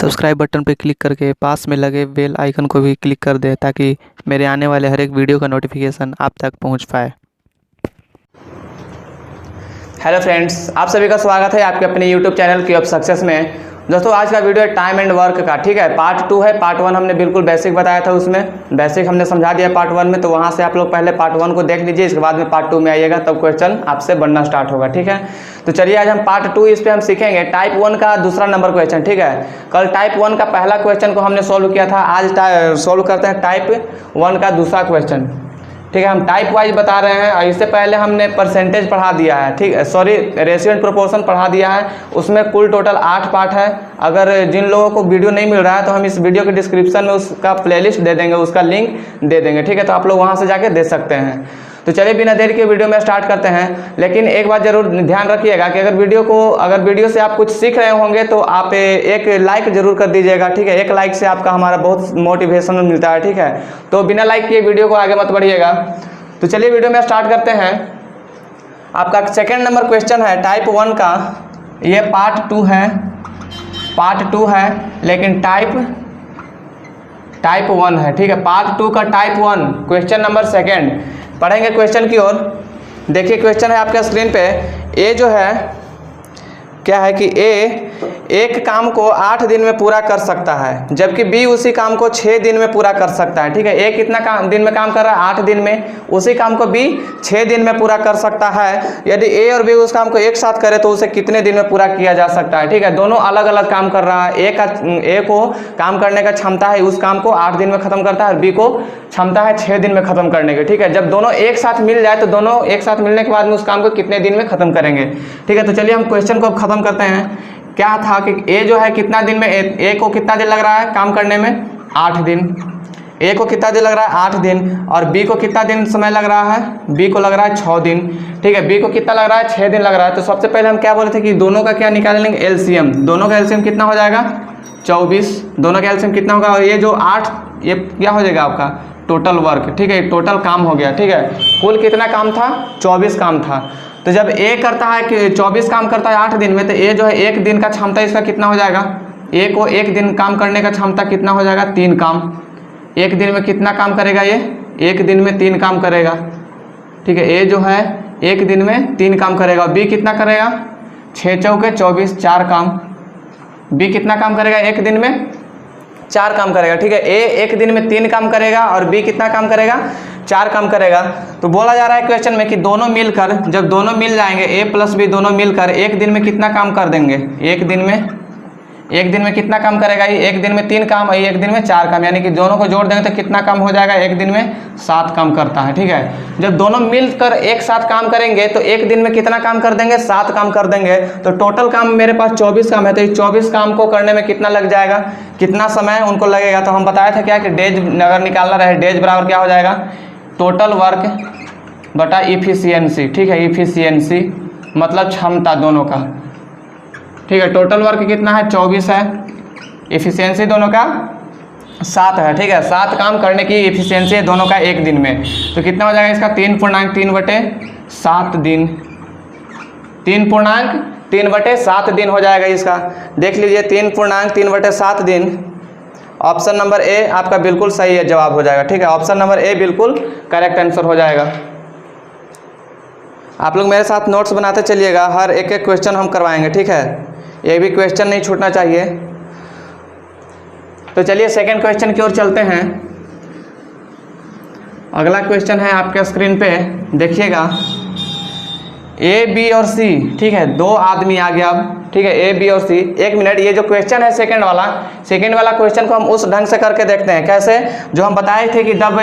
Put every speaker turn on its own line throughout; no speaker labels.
Subscribe button पर click करके पास में लगे बेल आइकन को भी क्लिक कर दें ताकि मेरे आने वाले हर एक वीडियो का नोटिफिकेशन आप तक पहुंच पाए।
हेलो फ्रेंड्स, आप सभी का स्वागत है आपके अपने यूट्यूब चैनल की ऑफ सक्सेस में। दोस्तों, आज का वीडियो है टाइम एंड वर्क का। ठीक है, पार्ट 2 है। पार्ट 1 हमने बिल्कुल बेसिक बताया था, उसमें बेसिक हमने समझा दिया पार्ट 1 में। तो वहाँ से आप लोग पहले पार्ट 1 को देख लीजिए, इसके बाद में पार्ट 2 में आइएगा, तब क्वेश्चन आपसे बनना स्टार्ट होगा। ठीक है, तो चलिए आज हम पार्ट 2 इस पर हम सीखेंगे टाइप 1 का दूसरा नंबर क्वेश्चन। ठीक है, कल टाइप 1 का पहला क्वेश्चन को हमने सोल्व किया था, आज सोल्व करते हैं टाइप 1 का दूसरा क्वेश्चन। ठीक है, हम टाइप वाइज बता रहे हैं और इससे पहले हमने परसेंटेज पढ़ा दिया है। ठीक है, सॉरी, रेशियो एंड प्रोपोर्शन पढ़ा दिया है। उसमें कुल टोटल 8 पार्ट है। अगर जिन लोगों को वीडियो नहीं मिल रहा है तो हम इस वीडियो के डिस्क्रिप्शन में उसका प्लेलिस्ट दे देंगे, उसका लिंक दे देंगे। ठीक है, तो आप लोग वहां से जाके देख सकते हैं। तो चलिए बिना देर के वीडियो में स्टार्ट करते हैं। लेकिन एक बात जरूर ध्यान रखिएगा कि अगर वीडियो से आप कुछ सीख रहे होंगे तो आप एक लाइक जरूर कर दीजिएगा। ठीक है, एक लाइक से आपका हमारा बहुत मोटिवेशन मिलता है। ठीक है, तो बिना लाइक किए वीडियो को आगे मत बढ़िएगा। तो चलिए वीडियो में स्टार्ट करते हैं। आपका सेकंड नंबर क्वेश्चन है टाइप 1 का। ये पार्ट 2 है लेकिन टाइप 1 है। ठीक है, पार्ट 2 का टाइप 1 क्वेश्चन नंबर सेकंड। पढ़ेंगे क्वेश्चन की ओर। देखिए क्वेश्चन है आपके स्क्रीन पे। ए जो है क्या है कि ए एक काम को 8 दिन में पूरा कर सकता है, जबकि बी उसी काम को 6 दिन में पूरा कर सकता है। ठीक है, ए कितना दिन में काम कर रहा है? 8 दिन में। उसी काम को बी 6 दिन में पूरा कर सकता है। यदि ए और बी उस काम को एक साथ करे तो उसे कितने दिन में पूरा किया जा सकता है? ठीक है, दोनों अलग अलग काम कर रहा है। ए को काम करने का क्षमता है, उस काम को 8 दिन में खत्म करता है, और बी को क्षमता है 6 दिन में खत्म करने की। ठीक है, जब दोनों एक साथ मिल जाए तो दोनों एक साथ मिलने के बाद में उस काम को कितने दिन में खत्म करेंगे? ठीक है, तो चलिए हम क्वेश्चन को खत्म करते हैं। क्या था कि ए जो है कितना दिन में, ए को कितना दिन लग रहा है काम करने में? 8 दिन। ए को कितना दिन लग रहा है? 8 दिन। और बी को कितना दिन समय लग रहा है? बी को लग रहा है 6 दिन। ठीक है, बी को कितना लग रहा है? 6 दिन लग रहा है। तो सबसे पहले हम क्या बोले थे कि दोनों का क्या निकाल लेंगे? एलसीएम। दोनों का एलसीएम कितना हो जाएगा? 24। दोनों का एलसीएम कितना होगा? और ये जो 8, ये क्या हो जाएगा आपका? Total work. ठीक है, टोटल काम हो गया। ठीक है, कुल कितना काम था? 24 काम था। तो जब ए करता है कि 24 काम करता है 8 दिन में, तो ए जो है 1 दिन का क्षमता इसका कितना हो जाएगा? ए को 1 दिन काम करने का क्षमता कितना हो जाएगा? 3 काम। 1 दिन में कितना काम करेगा ये? 1 दिन में 3 काम करेगा। ठीक है, ए जो है 1 दिन में 3 काम करेगा। बी कितना करेगा? 6 चौके 24, 4 काम। बी कितना काम करेगा 1 दिन में? 4 काम करेगा। ठीक है, ए 1 दिन में 3 काम करेगा और बी कितना काम करेगा? 4 काम करेगा। तो बोला जा रहा है क्वेश्चन में कि दोनों मिलकर, जब दोनों मिल जाएंगे ए प्लस बी दोनों मिलकर 1 दिन में कितना काम कर देंगे? 1 दिन में कितना काम करेगा? ये 1 दिन में 3 काम और 1 दिन में 4 काम, यानी कि दोनों को जोड़ देंगे तो कितना काम हो जाएगा? 1 दिन में 7 काम करता है। ठीक है, जब दोनों मिलकर एक साथ काम करेंगे तो 1 दिन में कितना काम कर देंगे? 7 काम कर देंगे। तो टोटल काम मेरे पास 24 काम है। तो इस 24 काम को करने में कितना लग जाएगा? कितना समय उनको लगेगा? तो हम बताया था क्या कि डेज अगर निकालना रहे, डेज बराबर क्या हो जाएगा? टोटल वर्क बटा इफिशियंसी। ठीक है, इफिशियंसी मतलब क्षमता दोनों का। ठीक है, टोटल वर्क कितना है? 24 है। इफिशियंसी दोनों का 7 है। ठीक है, 7 काम करने की इफिशियंसी है दोनों का 1 दिन में। तो कितना हो जाएगा इसका? 3.3/7 दिन। 3.3/7 दिन हो जाएगा इसका। देख लीजिए, 3.3/7 दिन। ऑप्शन नंबर ए आपका बिल्कुल सही है, जवाब हो जाएगा। ठीक है, ऑप्शन नंबर ए बिल्कुल करेक्ट आंसर हो जाएगा। आप लोग मेरे साथ नोट्स बनाते चलिएगा, हर एक एक क्वेश्चन हम करवाएंगे। ठीक है, ये भी क्वेश्चन नहीं छूटना चाहिए। तो चलिए सेकंड क्वेश्चन की ओर चलते हैं। अगला क्वेश्चन है आपके स्क्रीन पे, देखिएगा। ए बी और सी, ठीक है, 2 आदमी आ गया अब। ठीक है, ए बी और सी। 1 मिनट, ये जो क्वेश्चन है सेकंड वाला क्वेश्चन को हम उस ढंग से करके देखते हैं। कैसे? जो हम बताए थे कि जब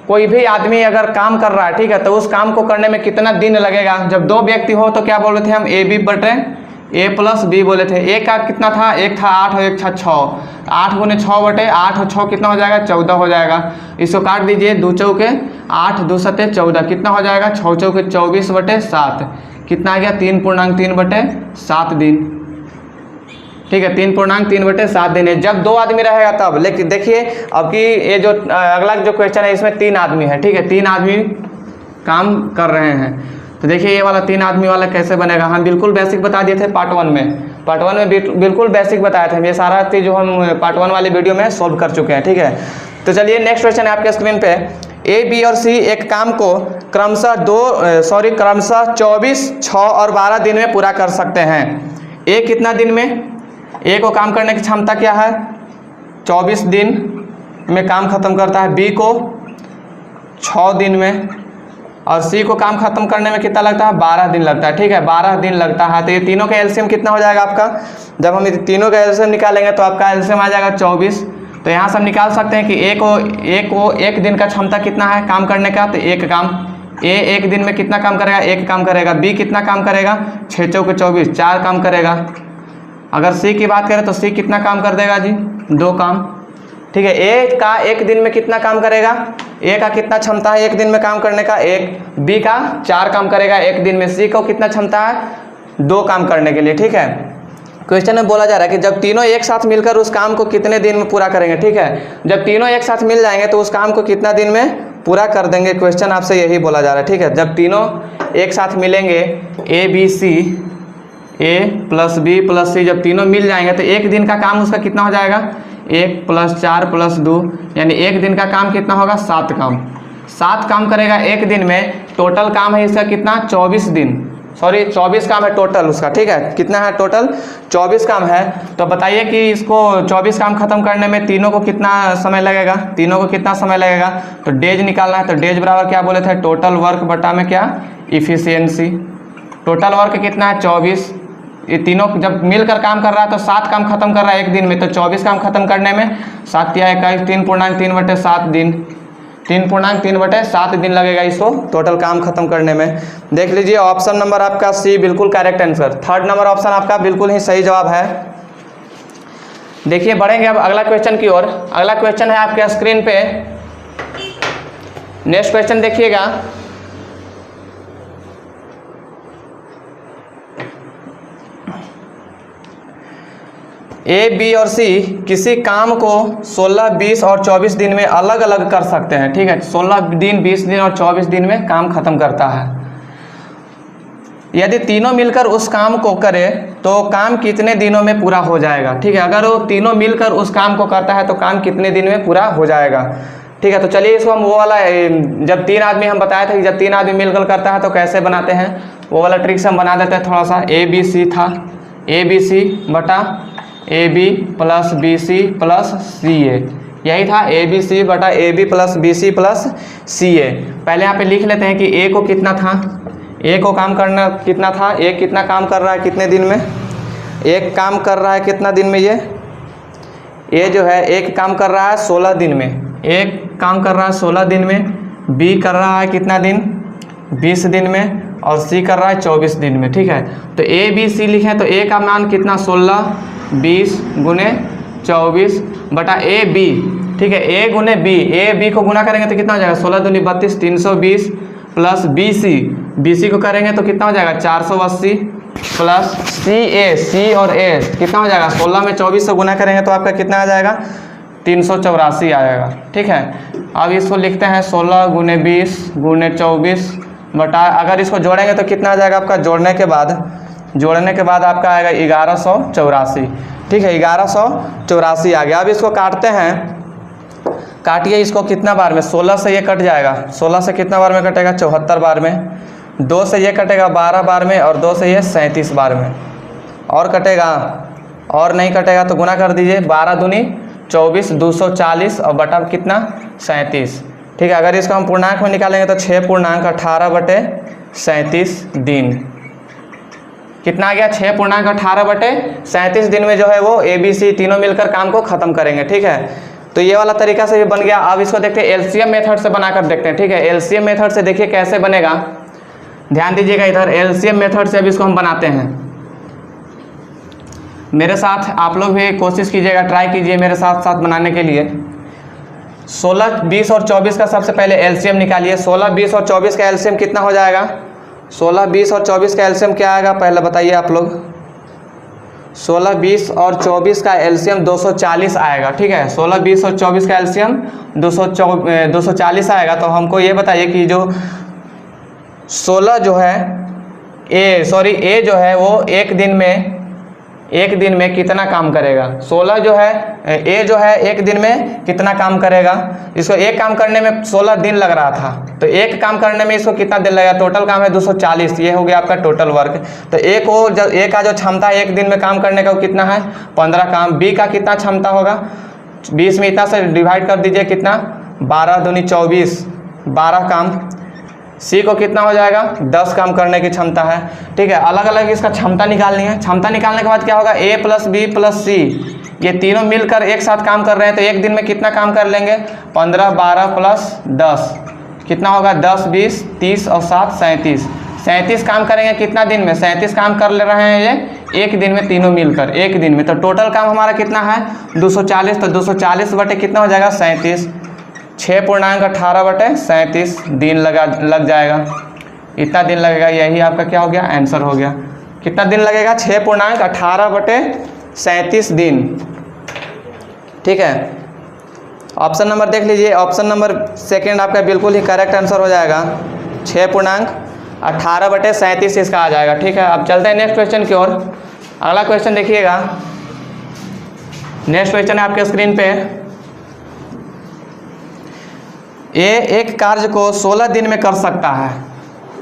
कोई भी आदमी अगर काम कर रहा है, ठीक है, तो उस काम को करने में कितना दिन लगेगा? जब 2 व्यक्ति हो तो क्या बोले थे हम? ए बी बटे ए प्लस बी बोले थे। ए का कितना था? 1 था 8 और 1 था 6। 8 गुने 6 बटे 8 और 6 कितना हो जाएगा? 14 हो जाएगा। इसको काट दीजिए, 2 चौके 8, 2 सत्ते 14, कितना हो जाएगा? 6 चौके 24/7, कितना आ गया? 3.3/7 दिन। ठीक है, 3.3/7 दिन है। जब 2 आदमी रहेगा तब। लेकिन देखिए अब कि ये जो अगला जो क्वेश्चन है इसमें 3 आदमी है। ठीक है, 3 आदमी काम कर रहे हैं। तो देखिए ये वाला 3 आदमी वाला कैसे बनेगा, हम बिल्कुल बेसिक बता दिए थे पार्ट 1 में। पार्ट 1 में बिल्कुल बेसिक बताया था, ये सारा चीज़ जो हम पार्ट 1 वाली वीडियो में सॉल्व कर चुके हैं। ठीक है, तो चलिए नेक्स्ट क्वेश्चन है आपके स्क्रीन पे। ए, बी और सी एक काम को क्रमशः 24, 6 और 12 दिन में पूरा कर सकते हैं। ए कितना दिन में, ए को काम करने की क्षमता क्या है, 24 दिन में काम खत्म करता है, बी को 6 दिन में, और सी को काम खत्म करने में कितना लगता है, 12 दिन लगता है। ठीक है, 12 दिन लगता है। तो ये तीनों का एलसीएम कितना हो जाएगा आपका, जब हम तीनों का एलसीएम निकालेंगे तो आपका एलसीएम आ जाएगा 24। तो यहाँ से हम निकाल सकते हैं कि ए को एक दिन का क्षमता कितना है काम करने का, तो एक काम, ए एक दिन में कितना काम करेगा, एक काम करेगा। बी कितना काम करेगा, 6 चौके 24, 4 काम करेगा। अगर सी की बात करें तो सी कितना काम कर देगा जी, 2 काम। ठीक है, ए का एक दिन में कितना काम करेगा, ए का कितना क्षमता है एक दिन में काम करने का, 1। बी का 4 काम करेगा एक दिन में। सी को कितना क्षमता है, 2 काम करने के लिए। ठीक है, क्वेश्चन में बोला जा रहा है कि जब तीनों एक साथ मिलकर उस काम को कितने दिन में पूरा करेंगे। ठीक है, जब तीनों एक साथ मिल जाएंगे तो उस काम को कितना दिन में पूरा कर देंगे, क्वेश्चन आपसे यही बोला जा रहा है। ठीक है, जब तीनों एक साथ मिलेंगे, A B C, A plus B plus C, जब तीनों मिल जाएंगे तो एक दिन का काम उसका कितना हो जाएगा, 1 + 4 + 2, यानी एक दिन का काम कितना होगा, 7 काम। 7 काम करेगा एक दिन में। टोटल काम है इसका कितना, 24 दिन, सॉरी 24 काम है टोटल उसका। ठीक है, कितना है टोटल, 24 काम है। तो बताइए कि इसको 24 काम खत्म करने में तीनों को कितना समय लगेगा, तीनों को कितना समय लगेगा। तो डेज निकालना है, तो डेज बराबर क्या बोले थे, टोटल वर्क बटा में क्या, इफिशियंसी। टोटल वर्क कितना है, 24। ये तीनों जब मिलकर काम कर रहा है तो 7 काम खत्म कर रहा है एक दिन में, तो 24 काम खत्म करने में 7 या 21, 3.3/7 दिन, 3.3/7 दिन लगेगा इसको टोटल काम खत्म करने में। देख लीजिए ऑप्शन नंबर आपका सी बिल्कुल correct answer, 3rd number option आपका बिल्कुल ही सही जवाब है। देखिए बढ़ेंगे अब अगला क्वेश्चन की ओर। अगला क्वेश्चन है आपके स्क्रीन पे, नेक्स्ट क्वेश्चन देखिएगा। ए, बी और सी किसी काम को 16, 20 और 24 दिन में अलग अलग कर सकते हैं। ठीक है, 16 दिन, 20 दिन और 24 दिन में काम खत्म करता है। यदि तीनों मिलकर उस काम को करें तो काम कितने दिनों में पूरा हो जाएगा। ठीक है, अगर वो तीनों मिलकर उस काम को करता है तो काम कितने दिन में पूरा हो जाएगा। ठीक है, तो चलिए इसको हम वो वाला, जब 3 आदमी हम बताए थे कि जब 3 आदमी मिलकर करता है तो कैसे बनाते हैं, वो वाला ट्रिक्स हम बना देते हैं थोड़ा सा। ए बी सी था, ए बी सी बटा A B plus B C plus C A, यही था, ए बी सी बटा A B plus B C plus C A. पहले यहाँ पे लिख लेते हैं कि ए को कितना था, ए को काम करना कितना था, ए कितना काम कर रहा है कितने दिन में, एक काम कर रहा है कितना दिन में, ये ए जो है एक काम कर रहा है 16 दिन में, एक काम कर रहा है 16 दिन में। बी कर रहा है कितना दिन, 20 दिन में, और सी कर रहा है 24 दिन में। ठीक है, तो ए बी सी लिखें तो ए का मान कितना, 16, 20 गुने 24 बटा ए बी। ठीक है, ए गुने बी, ए बी को गुना करेंगे तो कितना हो जाएगा, 16 दूनी 32, 320 plus B C, B C को करेंगे तो कितना हो जाएगा, 480 प्लस सी ए, सी और ए कितना हो जाएगा, 16 में 24 से गुना करेंगे तो आपका कितना आ जाएगा, 384 आएगा। ठीक है, अब इसको लिखते हैं 16 गुने 20 गुने 24 बटा, अगर इसको जोड़ेंगे तो कितना आ जाएगा आपका, जोड़ने के बाद आपका आएगा 1184। ठीक है, 1184 आ गया। अब इसको काटते हैं, काटिए इसको कितना बार में, 16 से ये कट जाएगा, 16 से कितना बार में कटेगा, 74 बार में। 2 से ये कटेगा 12 बार में, और 2 से ये 37 बार में। और कटेगा, और नहीं कटेगा तो गुना कर दीजिए, 12 दूनी 24, 240 और बटा कितना, 37। ठीक है, अगर इसको हम पूर्णांक में निकालेंगे तो 6.18/37 दिन कितना आ गया, 6.18/37 दिन में जो है वो ए बी सी तीनों मिलकर काम को खत्म करेंगे। ठीक है, तो ये वाला तरीका से भी बन गया। अब इसको देखते हैं एलसीएम मेथड से बनाकर देखते हैं। ठीक है, एलसीएम मेथड से देखिए कैसे बनेगा, ध्यान दीजिएगा इधर। एलसीएम मेथड से अब इसको हम बनाते हैं, मेरे साथ आप लोग भी कोशिश कीजिएगा, ट्राई कीजिए मेरे साथ साथ बनाने के लिए। 16, 20 और 24 का सबसे पहले एलसीएम निकालिए। 16, 20 और 24 का एलसीएम कितना हो जाएगा, 16, 20 और 24 का एलसीएम क्या आएगा, पहले बताइए आप लोग। 16, 20 और 24 का एलसीएम 240 आएगा। ठीक है, 16, 20 और 24 का एलसीएम 240 आएगा। तो हमको ये बताइए कि जो 16 जो है ए जो है वो एक दिन में एक दिन में कितना काम करेगा। 16 जो है ए जो है एक दिन में कितना काम करेगा। इसको एक काम करने में 16 दिन लग रहा था, तो एक काम करने में इसको कितना दिन लगेगा। टोटल काम है 240, ये हो गया आपका टोटल वर्क। तो ए का जो क्षमता है एक दिन में काम करने का वो कितना है 15 काम। बी का कितना क्षमता होगा 20 में इतना से डिवाइड कर दीजिए कितना 12 दूनी 24, 12 काम। सी को कितना हो जाएगा 10 काम करने की क्षमता है। ठीक है, अलग अलग इसका क्षमता निकालनी है। क्षमता निकालने के बाद क्या होगा ए प्लस बी प्लस सी, ये तीनों मिलकर एक साथ काम कर रहे हैं, तो एक दिन में कितना काम कर लेंगे 15 12 प्लस 10 कितना होगा 10 20 30 और 7 37। 37 काम करेंगे कितना दिन में 37 काम कर ले रहे हैं ये एक दिन में, तीनों मिलकर एक दिन में। तो टोटल काम हमारा कितना है 240, तो 240 बटे कितना हो जाएगा 37, 6.18 बटे 37 दिन लग जाएगा। इतना दिन लगेगा, यही आपका क्या हो गया आंसर हो गया। कितना दिन लगेगा 6.18 बटे 37 दिन। ठीक है, ऑप्शन नंबर देख लीजिए, ऑप्शन नंबर सेकंड आपका बिल्कुल ही करेक्ट आंसर हो जाएगा। 6.18 बटे 37 इसका आ जाएगा। ठीक है, अब चलते हैं नेक्स्ट क्वेश्चन की ओर। अगला क्वेश्चन देखिएगा, नेक्स्ट क्वेश्चन है आपके स्क्रीन पे। ए एक कार्य को 16 दिन में कर सकता है।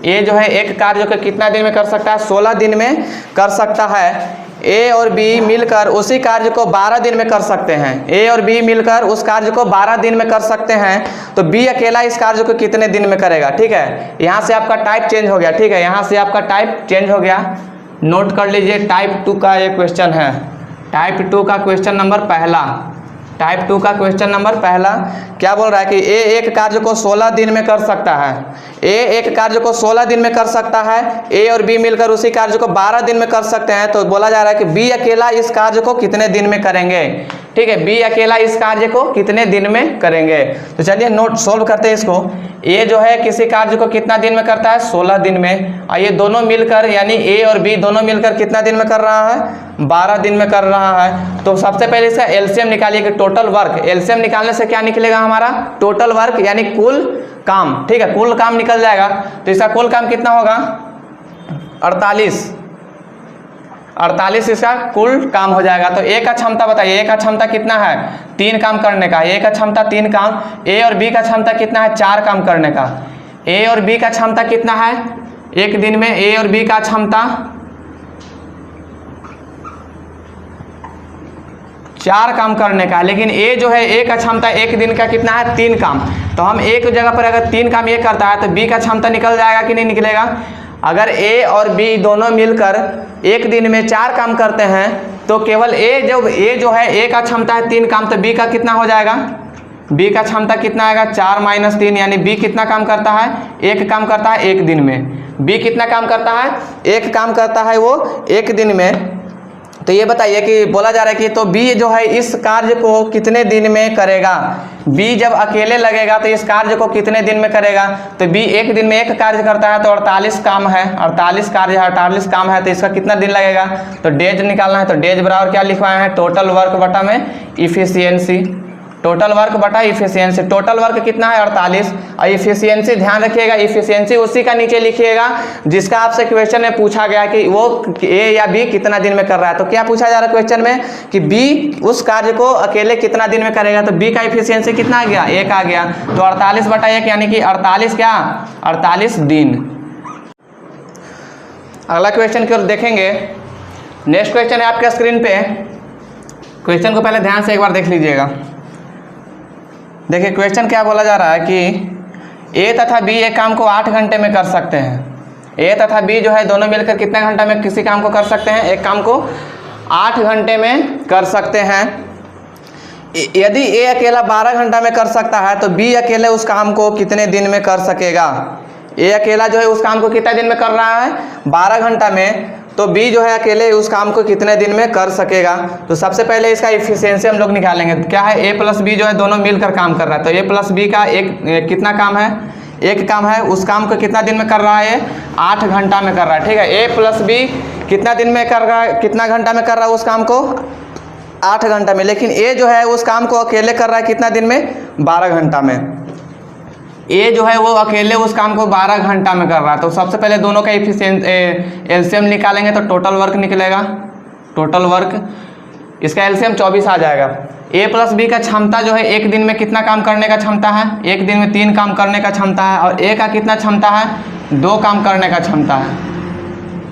ए जो है एक कार्य को कितना दिन में कर सकता है 16 दिन में कर सकता है। ए और बी मिलकर उसी कार्य को 12 दिन में कर सकते हैं। ए और बी मिलकर उस कार्य को 12 दिन में कर सकते हैं, तो बी अकेला इस कार्य को कितने दिन में करेगा। ठीक है, यहाँ से आपका टाइप चेंज हो गया। ठीक है, यहाँ से आपका टाइप चेंज हो गया, नोट कर लीजिए। टाइप 2 का ये क्वेश्चन है, टाइप 2 का क्वेश्चन नंबर पहला। टाइप 2 का क्वेश्चन नंबर पहला क्या बोल रहा है कि ए एक कार्य को 16 दिन में कर सकता है। ए एक कार्य को 16 दिन में कर सकता है, ए और बी मिलकर उसी कार्य को 12 दिन में कर सकते हैं, तो बोला जा रहा है कि बी अकेला इस कार्य को कितने दिन में करेंगे। ठीक है, बी अकेला इस कार्य को कितने दिन में करेंगे। तो चलिए नोट सोल्व करते हैं इसको। ए जो है किसी कार्य को कितना दिन में करता है 16 दिन में, और ये दोनों मिलकर यानी ए और बी दोनों मिलकर कितना दिन में कर रहा है 12 दिन में कर रहा है। तो सबसे पहले इसका एलसीएम निकालिए कि टोटल वर्क। एलसीएम निकालने से क्या निकलेगा हमारा टोटल वर्क यानी कुल काम। ठीक है, कुल काम निकल जाएगा। तो इसका कुल काम कितना होगा 48 इसका कुल काम हो जाएगा। तो ए का क्षमता बताइए, ए का क्षमता कितना है 3 काम करने का। ए का क्षमता 3 काम। ए और बी का क्षमता कितना है 4 काम करने का। ए और बी का क्षमता कितना है एक दिन में, ए और बी का क्षमता 4 काम करने का। लेकिन ए जो है ए का क्षमता एक दिन का कितना है 3 काम। तो हम एक जगह पर अगर 3 काम ये करता है तो बी का क्षमता निकल जाएगा कि नहीं निकलेगा। अगर ए और बी दोनों मिलकर एक दिन में 4 काम करते हैं तो केवल ए जो है ए का क्षमता है 3 काम, तो बी का कितना हो जाएगा बी का क्षमता कितना आएगा 4 - 3, यानी बी कितना काम करता है 1 काम करता है एक दिन में। बी कितना काम करता है 1 काम करता है वो एक दिन में। तो ये बताइए कि बोला जा रहा है कि तो बी जो है इस कार्य को कितने दिन में करेगा। बी जब अकेले लगेगा तो इस कार्य को कितने दिन में करेगा। तो बी एक दिन में 1 कार्य करता है, तो 48 काम है, 48 कार्य है, 48 काम है, तो इसका कितना दिन लगेगा। तो डेज निकालना है, तो डेज बराबर क्या लिखवाए हैं टोटल वर्क बटा में इफिशियंसी। टोटल वर्क बटा इफिशियंसी, टोटल वर्क कितना है 48, और इफिशियंसी ध्यान रखिएगा इफिशियंसी उसी का नीचे लिखिएगा जिसका आपसे क्वेश्चन में पूछा गया कि वो ए या बी कितना दिन में कर रहा है। तो क्या पूछा जा रहा है क्वेश्चन में कि बी उस कार्य को अकेले कितना दिन में करेगा। तो बी का इफिशियंसी कितना आ गया 1 आ गया, तो 48 बटा 1 यानी कि 48 क्या 48 दिन। अगला क्वेश्चन की ओर देखेंगे। नेक्स्ट क्वेश्चन है आपके स्क्रीन पे। क्वेश्चन को पहले ध्यान से एक बार देख लीजिएगा। देखिए क्वेश्चन क्या बोला जा रहा है कि ए तथा बी एक काम को 8 घंटे में कर सकते हैं। ए तथा बी जो है दोनों मिलकर कितने घंटा में किसी काम को कर सकते हैं, एक काम को 8 घंटे में कर सकते हैं। यदि ए अकेला 12 घंटा में कर सकता है तो बी अकेले उस काम को कितने दिन में कर सकेगा। ए अकेला जो है उस काम को कितने दिन में कर रहा है 12 घंटा में, तो बी जो है अकेले उस काम को कितने दिन में कर सकेगा। तो सबसे पहले इसका इफिशियंसी हम लोग निकालेंगे। क्या है ए प्लस बी जो है दोनों मिलकर काम कर रहा है, तो ए प्लस बी का कितना काम है 1 काम है, उस काम को कितना दिन में कर रहा है 8 घंटा में कर रहा है। ठीक है, ए प्लस बी कितना दिन में कर रहा है, कितना घंटा में कर रहा है उस काम को 8 घंटा में। लेकिन ए जो है उस काम को अकेले कर रहा है कितना दिन में 12 घंटा में। ए जो है वो अकेले उस काम को 12 घंटा में कर रहा है। तो सबसे पहले दोनों का एलसीएम निकालेंगे तो टोटल वर्क निकलेगा टोटल वर्क, इसका एलसीएम 24 आ जाएगा। ए प्लस बी का क्षमता जो है एक दिन में कितना काम करने का क्षमता है, एक दिन में 3 काम करने का क्षमता है, और ए का कितना क्षमता है, 2 काम करने का क्षमता है।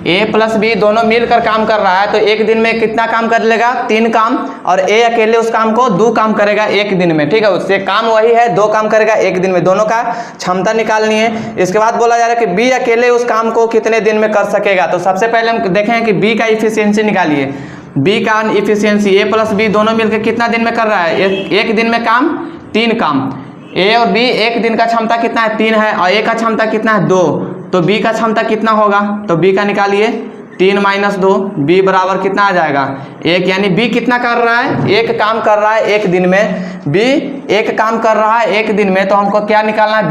ए प्लस बी दोनों मिलकर काम कर रहा है तो एक दिन में कितना काम कर लेगा, 3 काम, और ए अकेले उस काम को 2 काम करेगा एक दिन में, ठीक है। उससे काम वही है, 2 काम करेगा एक दिन में, दोनों का क्षमता निकालनी है। इसके बाद बोला जा रहा है कि बी अकेले उस काम को कितने दिन में कर सकेगा। तो सबसे पहले हम देखें कि बी का इफिशियंसी निकालिए। बी का इफिशियंसी, ए प्लस बी दोनों मिलकर कितना दिन में कर रहा है, एक दिन में काम 3 काम। ए और बी एक दिन का क्षमता कितना है, 3 है, और ए का क्षमता कितना है, 2, तो बी का क्षमता कितना होगा, तो बी का निकालिए 3 - 2, बी बराबर कितना आ जाएगा 1। यानी बी कितना कर रहा है, एक काम कर रहा है एक दिन में, बी एक काम कर रहा है एक दिन में, तो हमको क्या निकालना है,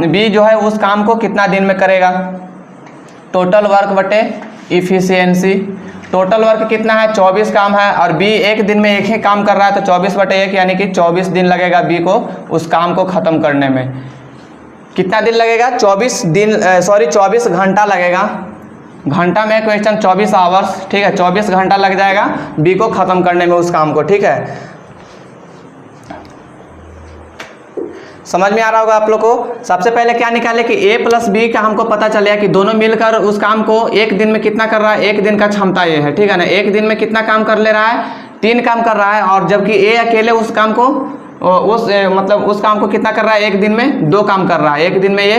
बी जो है उस काम को कितना दिन में करेगा, टोटल वर्क बटे इफिशियंसी। टोटल वर्क कितना है, 24 काम है, और बी एक दिन में एक ही काम कर रहा है, तो 24/1 यानी कि 24 दिन लगेगा बी को उस काम को ख़त्म करने में। कितना दिन लगेगा, 24 घंटा लगेगा। घंटा में क्वेश्चन 24 आवर्स, ठीक है, 24 घंटा लग जाएगा बी को ख़त्म करने में उस काम को, ठीक है। समझ में आ रहा होगा आप लोग को। सबसे पहले क्या निकाले कि ए प्लस बी का हमको पता चलेगा कि दोनों मिलकर उस काम को एक दिन में कितना कर रहा है, एक दिन का क्षमता ये है, ठीक है ना। एक दिन में कितना काम कर ले रहा है, 3 काम कर रहा है, और जबकि ए अकेले उस काम को उस काम को कितना कर रहा है, एक दिन में 2 काम कर रहा है। एक दिन में ये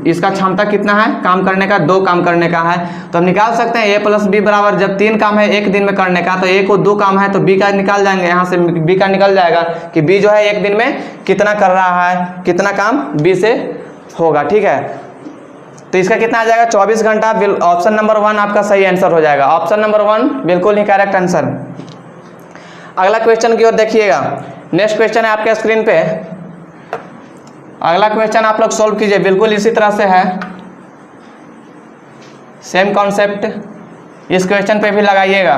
इसका क्षमता कितना है काम करने का, 2 काम करने का है। तो हम निकाल सकते हैं ए प्लस बी बराबर, जब 3 काम है एक दिन में करने का, तो ए को 2 काम है तो बी का निकाल जाएंगे, यहाँ से बी का निकल जाएगा कि बी जो है एक दिन में कितना कर रहा है, कितना काम बी से होगा, ठीक है। तो इसका कितना आ जाएगा, 24 घंटा। ऑप्शन नंबर 1 आपका सही आंसर हो जाएगा। ऑप्शन नंबर 1 बिल्कुल ही करेक्ट आंसर। अगला क्वेश्चन की ओर देखिएगा। नेक्स्ट क्वेश्चन है आपके स्क्रीन पे। अगला क्वेश्चन आप लोग सॉल्व कीजिए, बिल्कुल इसी तरह से है, सेम कॉन्सेप्ट इस क्वेश्चन पे भी लगाइएगा।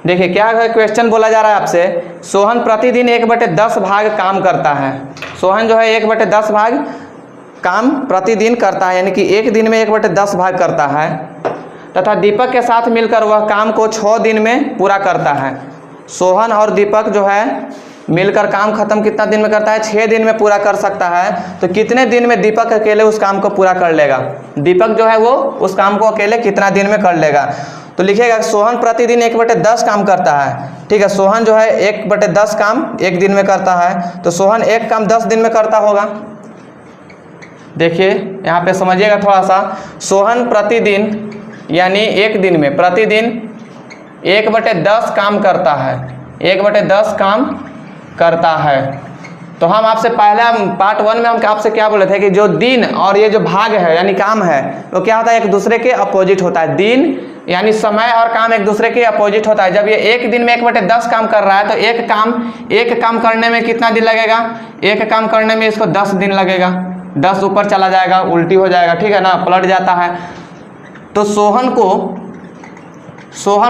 देखिए क्या है, क्वेश्चन बोला जा रहा है आपसे, सोहन प्रतिदिन 1/10 भाग काम करता है। सोहन जो है 1/10 भाग काम प्रतिदिन करता है, यानी कि एक दिन में 1/10 भाग करता है, तथा दीपक के साथ मिलकर वह काम को 6 दिन में पूरा करता है। सोहन और दीपक जो है मिलकर काम खत्म कितना दिन में करता है, 6 दिन में पूरा कर सकता है। तो कितने दिन में दीपक अकेले उस काम को पूरा कर लेगा, दीपक जो है वो उस काम को अकेले कितना दिन में कर लेगा। तो लिखिएगा सोहन प्रतिदिन 1/10 काम करता है, ठीक है। सोहन जो है 1/10 काम एक दिन में करता है, तो सोहन एक काम 10 दिन में करता होगा। देखिए यहाँ पे समझिएगा थोड़ा सा, सोहन प्रतिदिन यानी एक दिन में प्रतिदिन 1/10 काम करता है, 1/10 काम करता है। तो हम आपसे पहला पार्ट 1 में हम आपसे क्या बोले थे कि जो दिन और ये जो भाग है यानी काम है वो क्या होता है, एक दूसरे के अपोजिट होता है। दिन यानी समय और काम एक दूसरे के अपोजिट होता है। जब ये एक दिन में 1/10 काम कर रहा है तो एक काम करने में कितना दिन लगेगा, एक काम करने में इसको 10 दिन लगेगा। 10 ऊपर चला जाएगा, उल्टी हो जाएगा, ठीक है ना, पलट जाता है। तो सोहन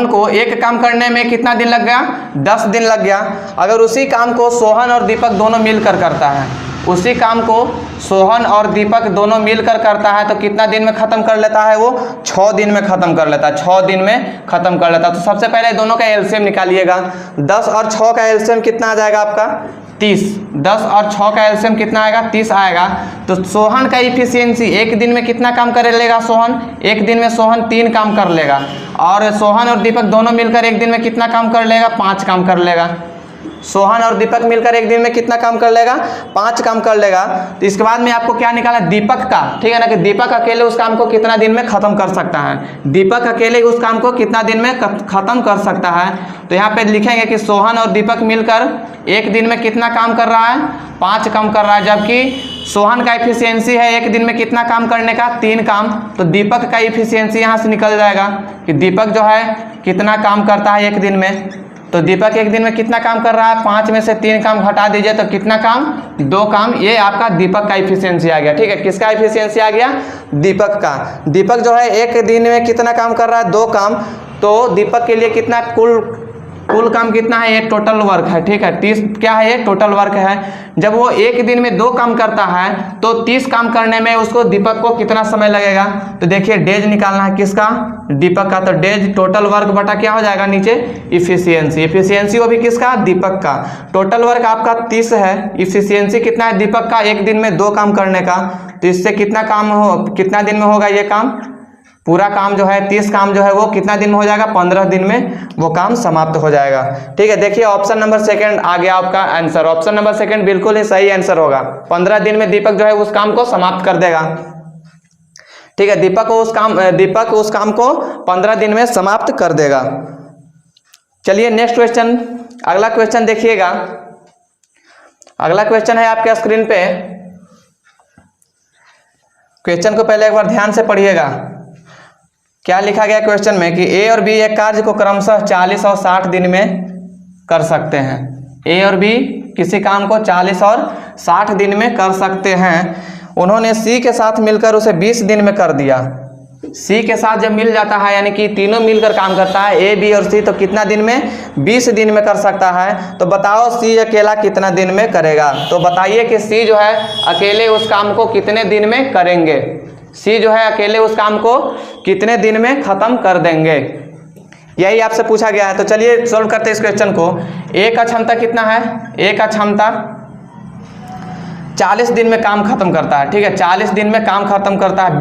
को एक काम करने में कितना दिन लग गया, 10 दिन लग गया। अगर उसी काम को सोहन और दीपक दोनों मिलकर करता है, उसी काम को सोहन और दीपक दोनों मिलकर करता है तो कितना दिन में ख़त्म कर लेता है, वो 6 दिन में ख़त्म कर लेता है, 6 दिन में ख़त्म कर लेता है। तो सबसे पहले दोनों का एलसीएम निकालिएगा। 10 और 6 का एलसीएम कितना आ जाएगा आपका, 30। 10 और 6 का एलसीएम कितना आएगा, 30 आएगा। तो सोहन का इफिशियंसी एक दिन में कितना काम कर लेगा सोहन, एक दिन में सोहन 3 काम कर लेगा, और सोहन और दीपक दोनों मिलकर एक दिन में कितना काम कर लेगा, 5 काम कर लेगा। सोहन और दीपक मिलकर एक दिन में कितना काम कर लेगा, 5 काम कर लेगा। तो इसके बाद में आपको क्या निकालना है, दीपक का, ठीक है ना, कि दीपक अकेले उस काम को कितना दिन में खत्म कर सकता है, दीपक अकेले उस काम को कितना दिन में खत्म कर सकता है। तो यहाँ पे लिखेंगे कि सोहन और दीपक मिलकर एक दिन में कितना काम कर रहा है, 5 काम कर रहा है, जबकि सोहन का इफिशियंसी है एक दिन में कितना काम करने का, 3 काम। तो दीपक का इफिशियंसी यहाँ से निकल जाएगा कि दीपक जो है कितना काम करता है एक दिन में। तो दीपक एक दिन में कितना काम कर रहा है, 5 में से 3 काम घटा दीजिए तो कितना काम, 2 काम। ये आपका दीपक का इफिशियंसी आ गया, ठीक है। किसका इफिशियंसी आ गया, दीपक का। दीपक जो है एक दिन में कितना काम कर रहा है, 2 काम। तो दीपक के लिए कितना कुल कुल काम कितना है, ये टोटल वर्क है, ठीक है। 30 क्या है, ये टोटल वर्क है। जब वो एक दिन में 2 काम करता है तो 30 काम करने में उसको दीपक को कितना समय लगेगा। तो देखिए डेज निकालना है किसका, दीपक का। तो डेज टोटल वर्क बटा क्या हो जाएगा नीचे, इफिशियंसी। इफिशियंसी वो भी किसका, दीपक का। टोटल वर्क आपका 30 है, इफिशियंसी कितना है दीपक का, एक दिन में 2 काम करने का। तो इससे कितना काम कितना दिन में होगा ये काम, पूरा काम जो है 30 काम जो है वो कितना दिन में हो जाएगा, 15 दिन में वो काम समाप्त हो जाएगा, ठीक है। देखिए ऑप्शन नंबर सेकंड आ गया आपका आंसर। ऑप्शन नंबर सेकंड बिल्कुल ही सही आंसर होगा। 15 दिन में दीपक जो है उस काम को समाप्त कर देगा, ठीक है। दीपक उस काम को 15 दिन में समाप्त कर देगा। चलिए नेक्स्ट क्वेश्चन, अगला क्वेश्चन देखिएगा। अगला क्वेश्चन है आपके स्क्रीन पे। क्वेश्चन को पहले एक बार ध्यान से पढ़िएगा। क्या लिखा गया क्वेश्चन में कि ए और बी एक कार्य को क्रमशः 40 और 60 दिन में कर सकते हैं। ए और बी किसी काम को 40 और 60 दिन में कर सकते हैं। उन्होंने सी के साथ मिलकर उसे 20 दिन में कर दिया। सी के साथ जब मिल जाता है यानी कि तीनों मिलकर काम करता है, ए बी और सी, तो कितना दिन में, 20 दिन में कर सकता है। तो बताओ सी अकेला कितना दिन में करेगा। तो बताइए कि सी जो है अकेले उस काम को कितने दिन में करेंगे। सी जो है अकेले उस काम को कितने दिन में खत्म कर देंगे, यही आपसे पूछा गया है। तो चलिए सॉल्व करते हैं इस क्वेश्चन को। ए का क्षमता कितना है, ए का क्षमता 40 दिन में काम खत्म करता है, ठीक है। 40 दिन में काम खत्म करता है।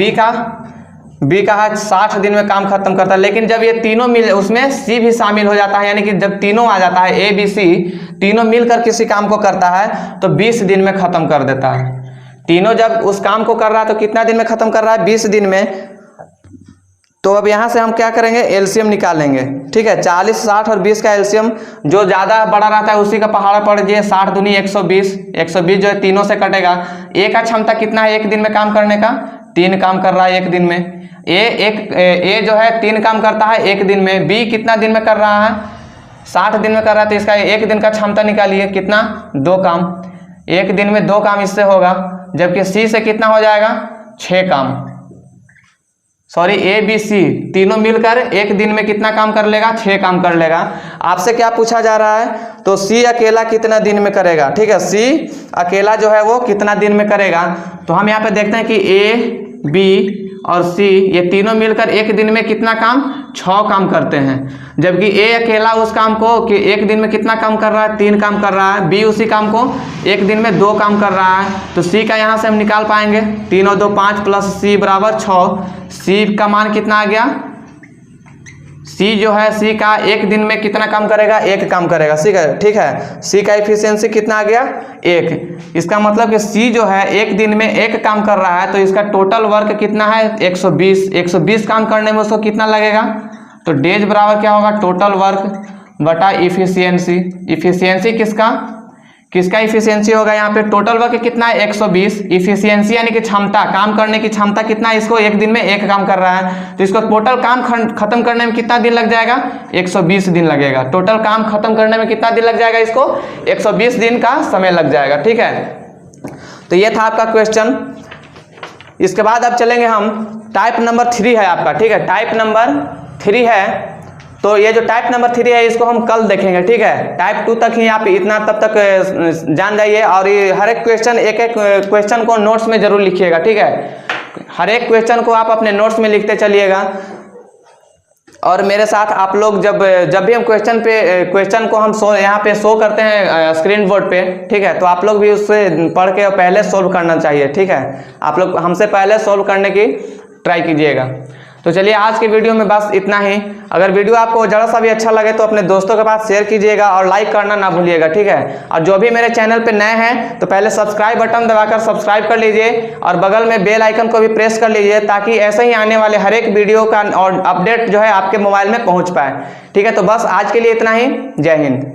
बी का है 60 दिन में काम खत्म करता है। लेकिन जब ये तीनों मिल, उसमें सी भी शामिल हो जाता है, यानी कि जब तीनों आ जाता है, ए बी सी तीनों मिलकर किसी काम को करता है तो 20 दिन में खत्म कर देता है। तीनों जब उस काम को कर रहा है तो कितना दिन में खत्म कर रहा है, 20 दिन में। तो अब यहां से हम क्या करेंगे, एलसीएम निकालेंगे, ठीक है। 40, 60 और 20 का एलसीएम जो ज्यादा बड़ा रहता है उसी का पहाड़ा पड़ जाए। 60 दूनी 120, 120 जो है तीनों से कटेगा। ए का क्षमता कितना है एक दिन में काम करने का, 3 काम कर रहा है एक दिन में। ए जो है 3 काम करता है एक दिन में। बी कितना दिन में कर रहा है, 60 दिन में कर रहा है। तो इसका एक दिन का क्षमता निकालिए, कितना, 2 काम। एक दिन में 2 काम इससे होगा। जबकि सी से कितना हो जाएगा, 6 काम। सॉरी, ए बी सी तीनों मिलकर एक दिन में कितना काम कर लेगा, 6 काम कर लेगा। आपसे क्या पूछा जा रहा है, तो सी अकेला कितना दिन में करेगा, ठीक है। सी अकेला जो है वो कितना दिन में करेगा। तो हम यहाँ पे देखते हैं कि ए बी और सी ये तीनों मिलकर एक दिन में कितना काम, 6 काम करते हैं। जबकि ए अकेला उस काम को कि एक दिन में कितना काम कर रहा है, 3 काम कर रहा है। बी उसी काम को एक दिन में 2 काम कर रहा है। तो सी का यहाँ से हम निकाल पाएंगे, 3 और 2 5 प्लस सी बराबर 6। सी का मान कितना आ गया, सी जो है सी का एक दिन में कितना काम करेगा, 1 काम करेगा, ठीक है। सी का एफिशिएंसी कितना आ गया, 1। इसका मतलब कि सी जो है एक दिन में 1 काम कर रहा है। तो इसका टोटल वर्क कितना है, 120। 120 काम करने में उसको कितना लगेगा। तो डेज बराबर क्या होगा, टोटल वर्क बटा इफिशियंसी। इफिशियंसी किसका इफिशियंसी होगा, यहाँ पे टोटल वर्क कितना है, 120। इफिशियंसी यानी कि क्षमता, काम करने की क्षमता कितना है, इसको एक दिन में 1 काम कर रहा है। तो इसको टोटल काम खत्म करने में कितना दिन लग जाएगा, 120 दिन लगेगा। टोटल काम खत्म करने में कितना दिन लग जाएगा, इसको 120 दिन का समय लग जाएगा, ठीक है। तो ये था आपका क्वेश्चन। इसके बाद अब चलेंगे हम, टाइप नंबर 3 है आपका, ठीक है। टाइप नंबर 3 है, तो ये जो टाइप नंबर 3 है इसको हम कल देखेंगे, ठीक है। टाइप 2 तक ही आप इतना तब तक जान जाइए। और ये हर एक क्वेश्चन, एक एक क्वेश्चन को नोट्स में जरूर लिखिएगा, ठीक है। हर एक क्वेश्चन को आप अपने नोट्स में लिखते चलिएगा। और मेरे साथ आप लोग जब भी हम क्वेश्चन को हम यहाँ पे शो करते हैं स्क्रीन बोर्ड पे, ठीक है, तो आप लोग भी उससे पढ़ के पहले सोल्व करना चाहिए, ठीक है। आप लोग हमसे पहले सोल्व करने की ट्राई कीजिएगा। तो चलिए आज के वीडियो में बस इतना ही। अगर वीडियो आपको जरा सा भी अच्छा लगे तो अपने दोस्तों के पास शेयर कीजिएगा और लाइक करना ना भूलिएगा, ठीक है। और जो भी मेरे चैनल पे नए हैं तो पहले सब्सक्राइब बटन दबाकर सब्सक्राइब कर लीजिए और बगल में बेल आइकन को भी प्रेस कर लीजिए, ताकि ऐसे ही आने वाले हर एक वीडियो का और अपडेट जो है आपके मोबाइल में पहुंच पाए, ठीक है। तो बस आज के लिए इतना ही। जय हिंद।